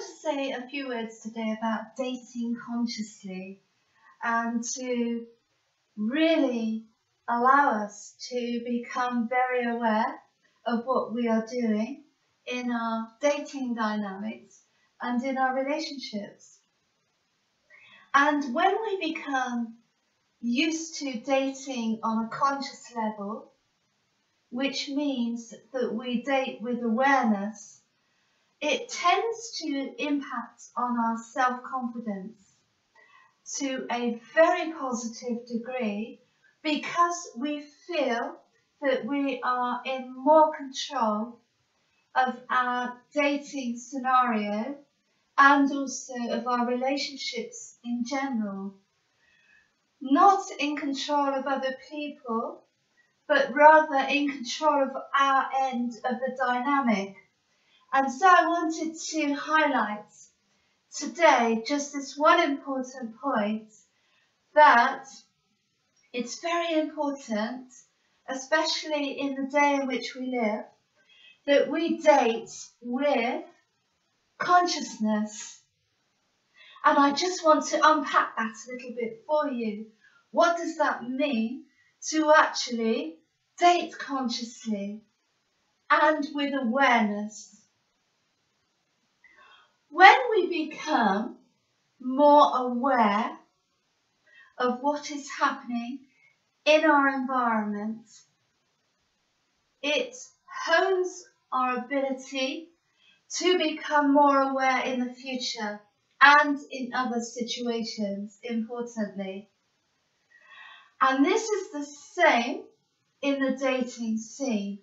to say a few words today about dating consciously and to really allow us to become very aware of what we are doing in our dating dynamics and in our relationships. And when we become used to dating on a conscious level, which means that we date with awareness, it tends to impact on our self-confidence to a very positive degree because we feel that we are in more control of our dating scenario and also of our relationships in general. Not in control of other people, but rather in control of our end of the dynamic. And so I wanted to highlight today just this one important point, that it's very important, especially in the day in which we live, that we date with consciousness. And I just want to unpack that a little bit for you. What does that mean to actually date consciously and with awareness? When we become more aware of what is happening in our environment, it hones our ability to become more aware in the future and in other situations, importantly. And this is the same in the dating scene,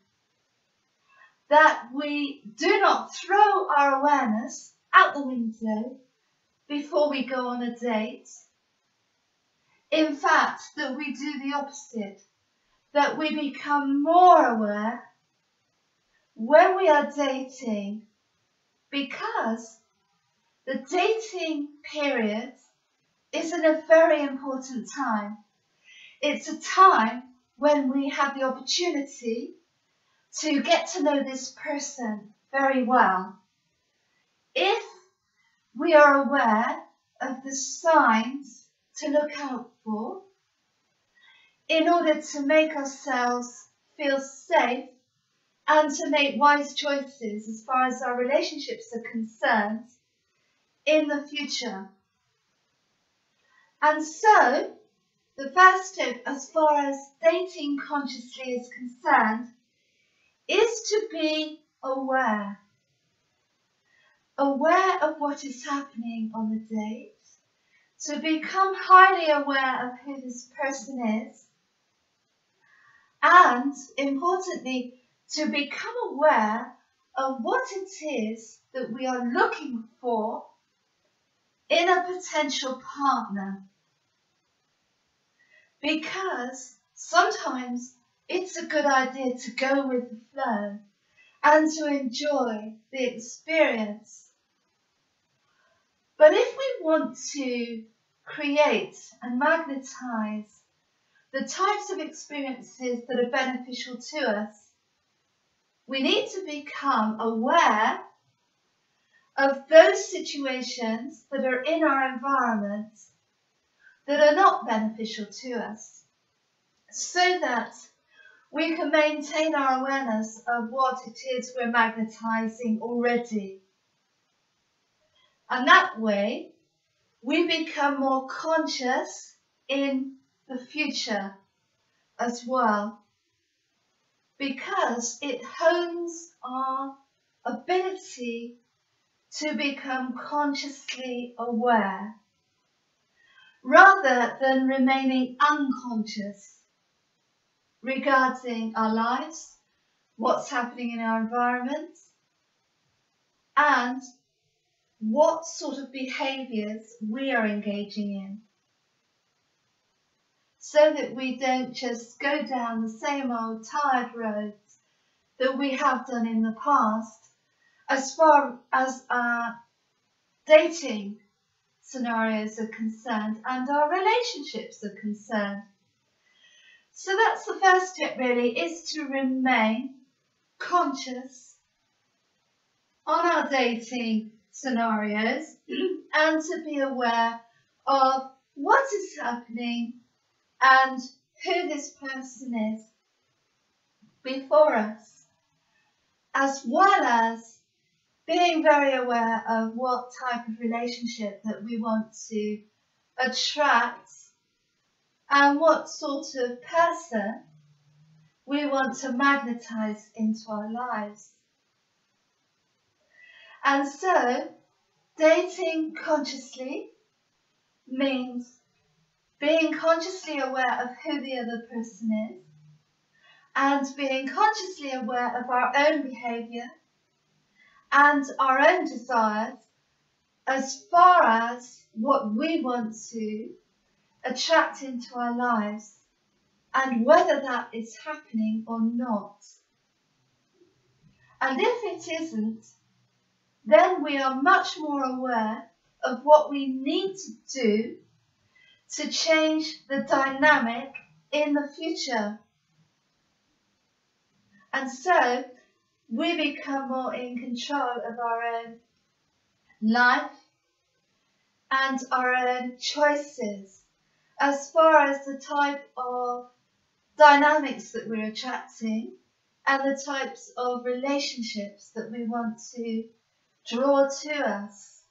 that we do not throw our awareness out the window before we go on a date. In fact, that we do the opposite, that we become more aware when we are dating, because the dating period is a very important time. It's a time when we have the opportunity to get to know this person very well. If we are aware of the signs to look out for in order to make ourselves feel safe and to make wise choices as far as our relationships are concerned in the future. And so, the first step as far as dating consciously is concerned is to be aware. Aware of what is happening on the date, to become highly aware of who this person is, and importantly, to become aware of what it is that we are looking for in a potential partner. Because sometimes it's a good idea to go with the flow and to enjoy the experience. But if we want to create and magnetize the types of experiences that are beneficial to us, we need to become aware of those situations that are in our environment that are not beneficial to us, so that we can maintain our awareness of what it is we're magnetizing already. And that way, we become more conscious in the future as well, because it hones our ability to become consciously aware, rather than remaining unconscious regarding our lives, what's happening in our environment, and what sort of behaviours we are engaging in, so that we don't just go down the same old tired roads that we have done in the past as far as our dating scenarios are concerned and our relationships are concerned. So that's the first step, really, is to remain conscious on our dating scenarios and to be aware of what is happening and who this person is before us, as well as being very aware of what type of relationship that we want to attract and what sort of person we want to magnetize into our lives. And so, dating consciously means being consciously aware of who the other person is and being consciously aware of our own behaviour and our own desires as far as what we want to attract into our lives and whether that is happening or not. And if it isn't, then we are much more aware of what we need to do to change the dynamic in the future. And so we become more in control of our own life and our own choices as far as the type of dynamics that we're attracting and the types of relationships that we want to draw to us.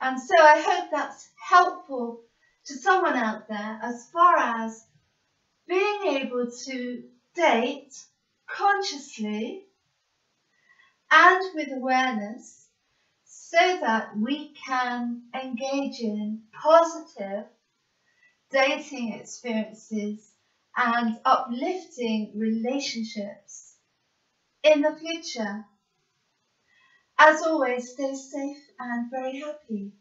And so I hope that's helpful to someone out there as far as being able to date consciously and with awareness so that we can engage in positive dating experiences and uplifting relationships in the future. As always, stay safe and very happy.